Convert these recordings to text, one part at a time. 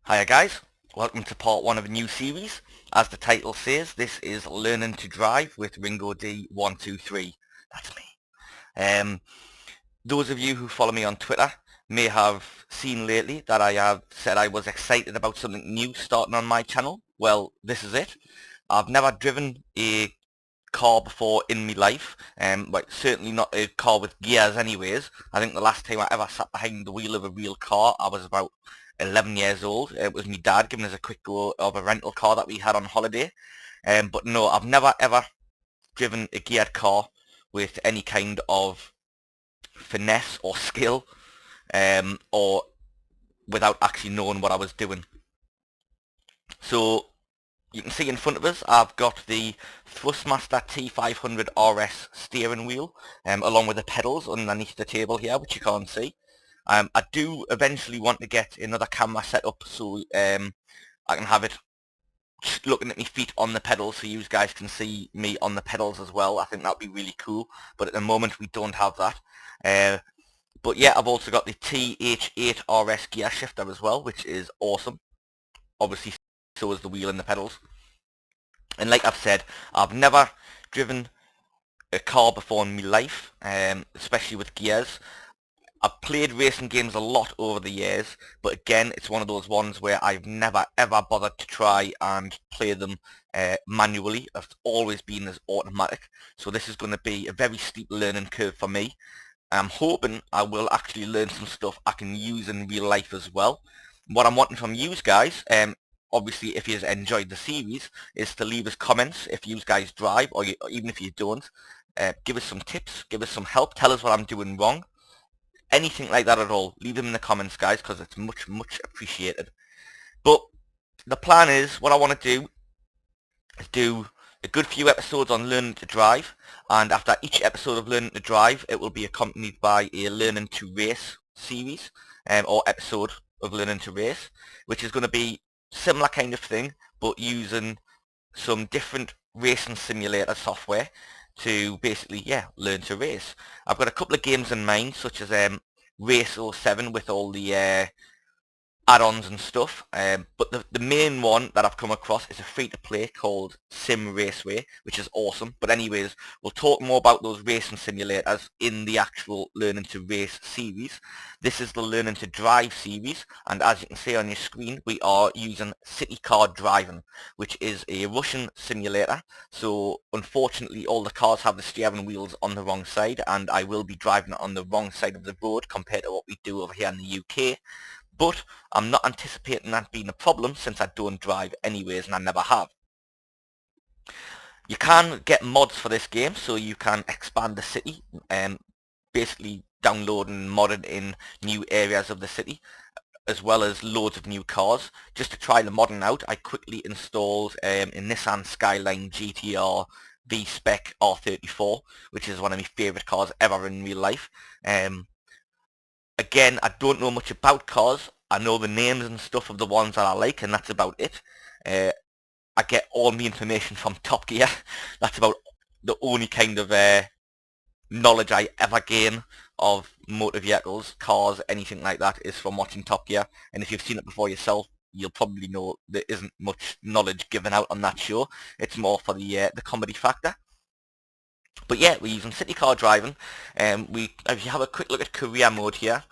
Hiya guys, welcome to part 1 of a new series. As the title says, this is Learning to Drive with RingoD123. That's me. Those of you who follow me on Twitter may have seen lately that I have said I was excited about something new starting on my channel. Well, this is it. I've never driven a car before in my life, but certainly not a car with gears anyways. I think the last time I ever sat behind the wheel of a real car, I was about 11 years old. It was my dad giving us a quick go of a rental car that we had on holiday. But no, I've never ever driven a geared car with any kind of finesse or skill, or without actually knowing what I was doing. So you can see in front of us I've got the Thrustmaster T500 RS steering wheel, along with the pedals underneath the table here, which you can't see. I do eventually want to get another camera set up so I can have it looking at my feet on the pedals so you guys can see me on the pedals as well. I think that would be really cool, but at the moment we don't have that. But yeah, I've also got the TH8 RS gear shifter as well, which is awesome. Obviously, so is the wheel and the pedals. And like I've said, I've never driven a car before in my life, especially with gears. I've played racing games a lot over the years, but again, it's one of those ones where I've never ever bothered to try and play them manually. I've always been as automatic, so this is going to be a very steep learning curve for me. I'm hoping I will actually learn some stuff I can use in real life as well. What I'm wanting from you guys, obviously if you enjoyed the series, is to leave us comments if you guys drive, or even if you don't. Give us some tips, give us some help, tell us what I'm doing wrong. Anything like that at all, leave them in the comments guys, because it's much appreciated. But the plan is, what I want to do is do a good few episodes on learning to drive, and after each episode of learning to drive it will be accompanied by a learning to race series, or episode of learning to race, which is going to be similar kind of thing but using some different racing simulator software to basically, yeah, learn to race. I've got a couple of games in mind, such as Race 07 with all the add-ons and stuff, but the main one that I've come across is a free-to-play called Sim Raceway, which is awesome. But anyways, we'll talk more about those racing simulators in the actual Learning to Race series. This is the Learning to Drive series, and as you can see on your screen, we are using City Car Driving, which is a Russian simulator. So unfortunately all the cars have the steering wheels on the wrong side, and I will be driving it on the wrong side of the road compared to what we do over here in the UK. But I'm not anticipating that being a problem since I don't drive anyways and I never have. You can get mods for this game, so you can expand the city, basically download and mod it in new areas of the city, as well as loads of new cars. Just to try the modding out, I quickly installed a Nissan Skyline GTR V-Spec R34, which is one of my favourite cars ever in real life. Again, I don't know much about cars. I know the names and stuff of the ones that I like, and that's about it. I get all my information from Top Gear. That's about the only kind of knowledge I ever gain of motor vehicles, cars, anything like that is from watching Top Gear. And if you've seen it before yourself, you'll probably know there isn't much knowledge given out on that show. It's more for the comedy factor. But yeah, we're using City Car Driving. If you have a quick look at career mode here,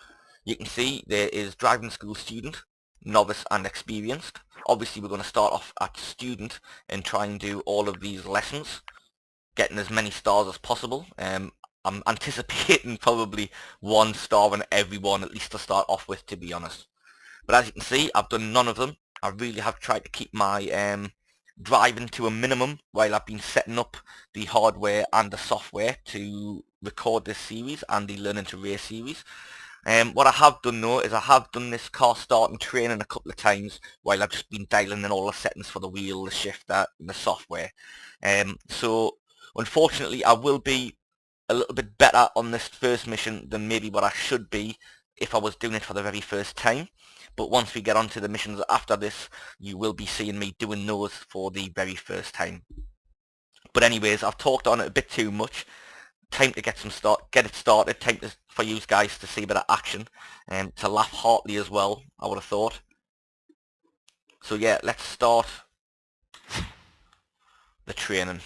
you can see there is driving school student, novice and experienced. Obviously we're going to start off at student and try and do all of these lessons, getting as many stars as possible. I'm anticipating probably 1 star on every one, at least to start off with, to be honest. But as you can see, I've done none of them. I really have tried to keep my driving to a minimum while I've been setting up the hardware and the software to record this series and the Learning to Race series. What I have done though is I have done this car starting training a couple of times while I've just been dialing in all the settings for the wheel, the shifter, and the software. So unfortunately I will be a little bit better on this first mission than maybe what I should be if I was doing it for the very first time. But once we get on to the missions after this, you will be seeing me doing those for the very first time. But anyways, I've talked on it a bit too much. Time to get it started. Time for you guys to see a bit of action and to laugh heartily as well, I would have thought. So yeah, let's start the training.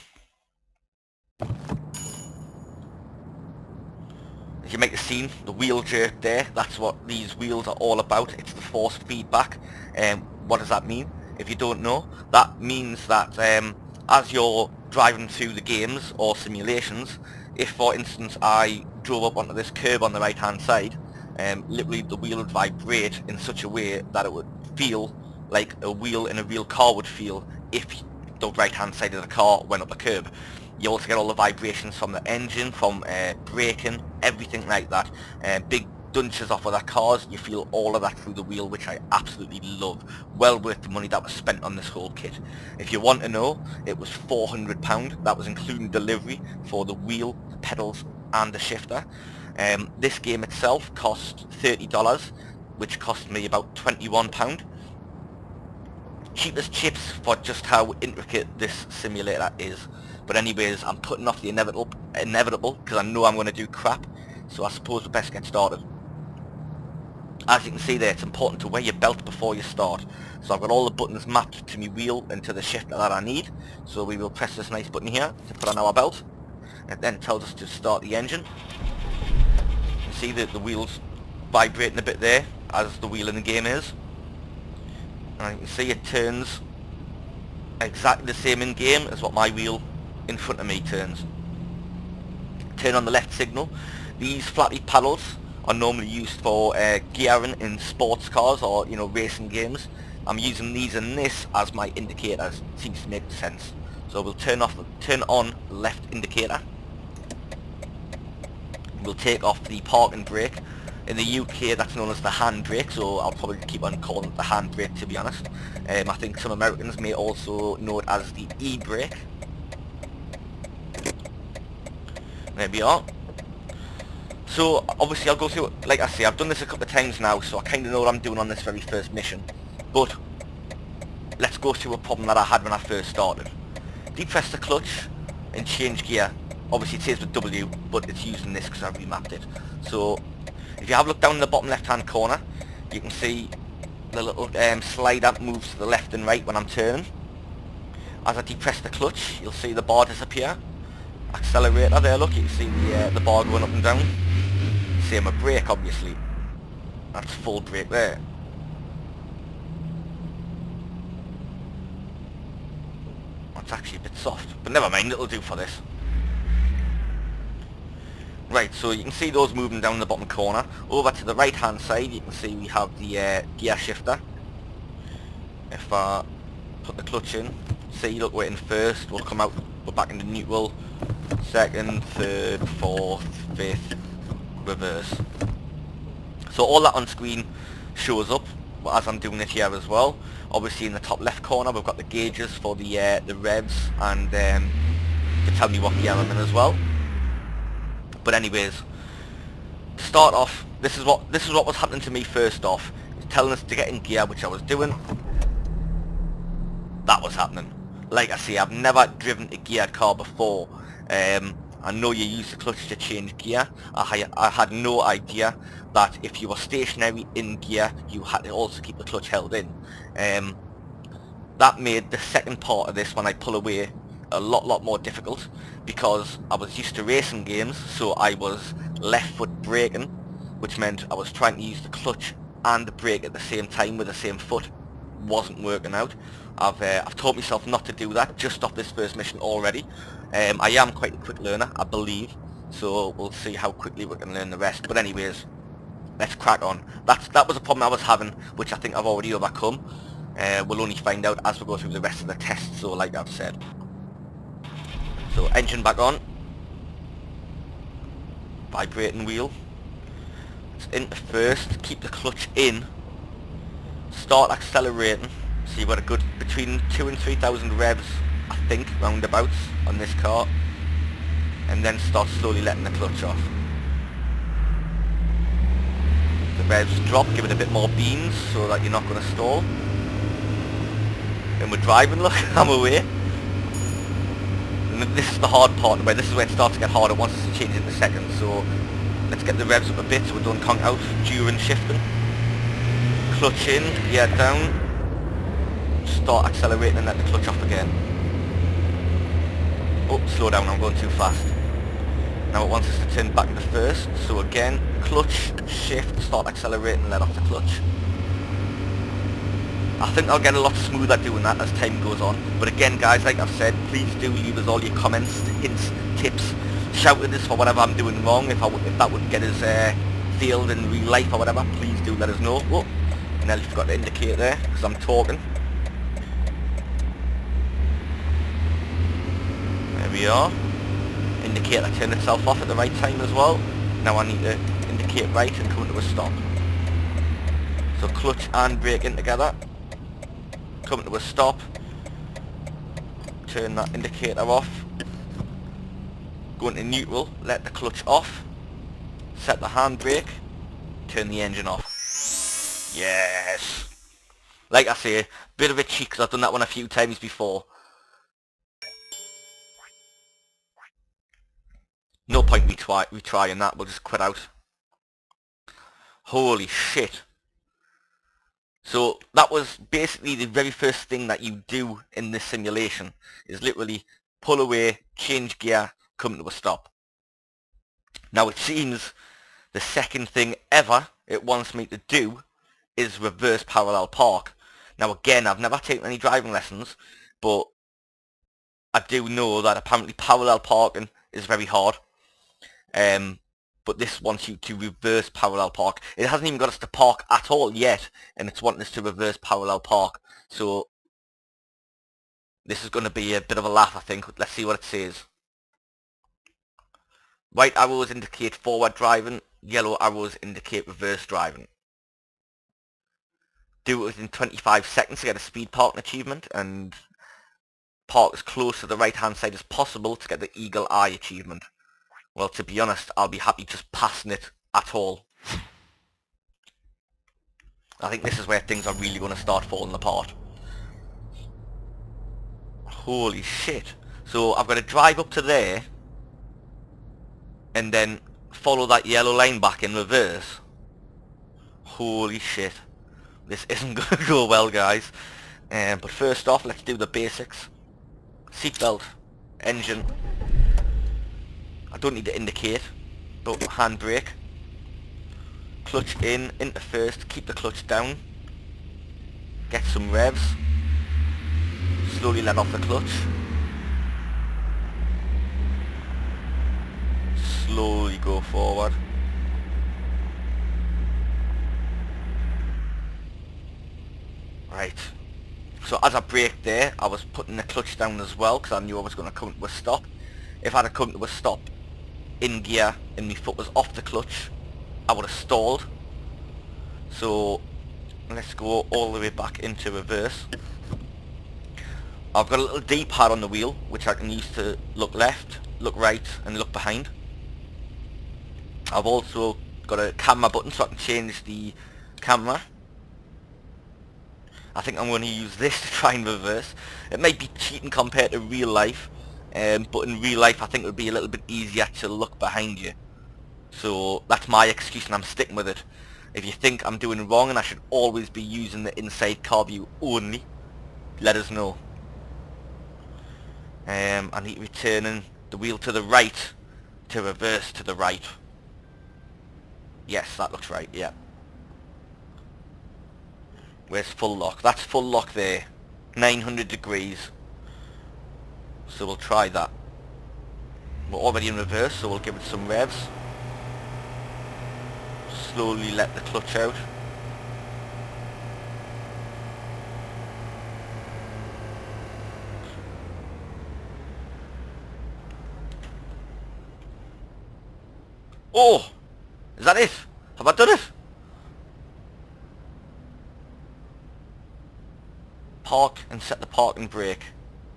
As you make the scene, the wheel jerk there, that's what these wheels are all about. It's the force feedback. What does that mean? If you don't know, that means that as you're driving through the games or simulations, if for instance I drove up onto this curb on the right hand side, literally the wheel would vibrate in such a way that it would feel like a wheel in a real car would feel if the right hand side of the car went up a curb. You also get all the vibrations from the engine, from braking, everything like that. Big dunches off of the cars, you feel all of that through the wheel, which I absolutely love. Well worth the money that was spent on this whole kit. If you want to know, it was £400. That was including delivery for the wheel, the pedals and the shifter. This game itself cost $30, which cost me about £21. Cheapest chips for just how intricate this simulator is. But anyways, I'm putting off the inevitable because I know I'm going to do crap, so I suppose we best get started. As you can see there, it's important to wear your belt before you start. So I've got all the buttons mapped to my wheel and to the shifter that I need. So we will press this nice button here to put on our belt. It then tells us to start the engine. You see that the wheel's vibrating a bit there, as the wheel in the game is. And you can see it turns exactly the same in game as what my wheel in front of me turns. Turn on the left signal. These flatty paddles are normally used for gearing in sports cars or racing games. I'm using these and this as my indicators. Seems to make sense. So we'll turn on the left indicator. We'll take off the parking brake. In the UK that's known as the handbrake, so I'll probably keep on calling it the handbrake to be honest. I think some Americans may also know it as the e-brake. There we are. So obviously I'll go through, like I say, I've done this a couple of times now, so I kind of know what I'm doing on this very first mission. But let's go through a problem that I had when I first started. Depress the clutch and change gear. Obviously it says with W, but it's using this because I've remapped it. So if you have a look down in the bottom left hand corner, you can see the little slider moves to the left and right when I'm turning. As I depress the clutch, you'll see the bar disappear. Accelerator there, look, you can see the bar going up and down. Same with brake, obviously. That's full brake there. That's actually a bit soft, but never mind, it'll do for this. Right, so you can see those moving down the bottom corner. Over to the right hand side you can see we have the gear shifter. If I put the clutch in, see, look, we're in first, we'll come out, we're back into neutral, second, third, fourth, fifth, reverse. So all that on screen shows up as I'm doing it here as well. Obviously in the top left corner we've got the gauges for the revs and to tell me what gear I'm in as well. But anyways, to start off, this is what was happening to me first off. It's telling us to get in gear, which I was doing. That was happening. Like I say, I've never driven a geared car before. I know you use the clutch to change gear. I had no idea that if you were stationary in gear, you had to also keep the clutch held in. That made the second part of this, when I pull away, a lot more difficult, because I was used to racing games, so I was left foot braking, which meant I was trying to use the clutch and the brake at the same time with the same foot. Wasn't working out. I've taught myself not to do that just off this first mission already. I am quite a quick learner, I believe, so we'll see how quickly we can learn the rest. But anyways, let's crack on. That was a problem I was having, which I think I've already overcome. We'll only find out as we go through the rest of the test, so like I've said. So engine back on. Vibrating wheel. It's into first. Keep the clutch in. Start accelerating. So you've got a good between 2,000 and 3,000 revs, I think, roundabouts on this car. And then start slowly letting the clutch off. The revs drop, give it a bit more beans so that you're not going to stall. And we're driving, look, I'm away. And this is the hard part, where this is where it starts to get harder once it's changed into second. So let's get the revs up a bit so we don't conk out during shifting. Clutch in, gear down. start accelerating and let the clutch off again. Oh, slow down, I'm going too fast. Now it wants us to turn back into first, so again, clutch, shift, start accelerating and let off the clutch. I think I'll get a lot smoother doing that as time goes on. But again guys, like I've said, please do leave us all your comments, hints, tips, shout at us for whatever I'm doing wrong. If that would get us failed in real life or whatever, please do let us know. Oh, nearly forgot to indicate there because I'm talking. There we are. Indicator turned itself off at the right time as well. Now I need to indicate right and come to a stop. So clutch and brake in together. Come to a stop. Turn that indicator off. Go into neutral, let the clutch off. Set the handbrake. Turn the engine off. Yes! Like I say, bit of a cheat because I've done that one a few times before. No point retrying that, we'll just quit out. Holy shit. So that was basically the very first thing that you do in this simulation, is literally pull away, change gear, come to a stop. Now it seems the second thing ever it wants me to do is reverse parallel park. Now again, I've never taken any driving lessons, but I do know that apparently parallel parking is very hard. But this wants you to reverse parallel park. It hasn't even got us to park at all yet, and it's wanting us to reverse parallel park. So this is going to be a bit of a laugh, I think. Let's see what it says. White arrows indicate forward driving, yellow arrows indicate reverse driving. Do it within 25 seconds to get a speed parking achievement, and park as close to the right hand side as possible to get the eagle eye achievement. Well, to be honest, I'll be happy just passing it at all. I think this is where things are really going to start falling apart. Holy shit. So I've got to drive up to there and then follow that yellow line back in reverse. Holy shit. This isn't going to go well, guys. But first off, let's do the basics. Seatbelt, engine. I don't need to indicate, but handbrake. Clutch in, into first, keep the clutch down. Get some revs. Slowly let off the clutch. Slowly go forward. Right. So as I braked there, I was putting the clutch down as well because I knew I was going to come to a stop. If I'd have come to a stop in gear and my foot was off the clutch, I would have stalled. So let's go all the way back into reverse. I've got a little D-pad on the wheel which I can use to look left, look right and look behind. I've also got a camera button so I can change the camera. I think I'm going to use this to try and reverse. It might be cheating compared to real life, but in real life I think it would be a little bit easier to look behind you. So that's my excuse and I'm sticking with it. If you think I'm doing wrong and I should always be using the inside car view only, let us know. I need to be turning the wheel to the right to reverse to the right. Yes, that looks right, yeah. Where's full lock? That's full lock there. 900 degrees. So we'll try that. We're already in reverse, so we'll give it some revs. Slowly let the clutch out. Oh! Is that it? Have I done it? Park and set the parking brake.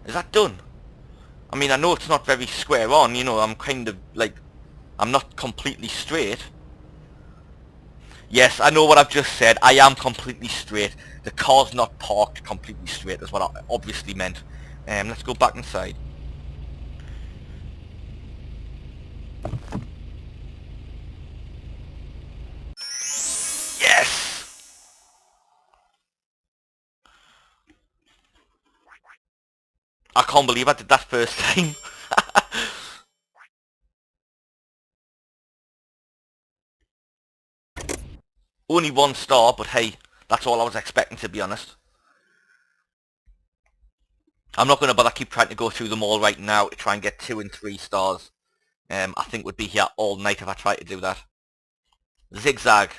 Is that done? I mean, I know it's not very square on, you know, I'm kind of like, I'm not completely straight. Yes, I know what I've just said, I am completely straight. The car's not parked completely straight, is what I obviously meant. Let's go back inside. Yes! I can't believe I did that first time. Only 1 star, but hey, that's all I was expecting, to be honest. I'm not going to bother keep trying to go through them all right now to try and get 2 and 3 stars. I think we'd be here all night if I tried to do that. Zigzag.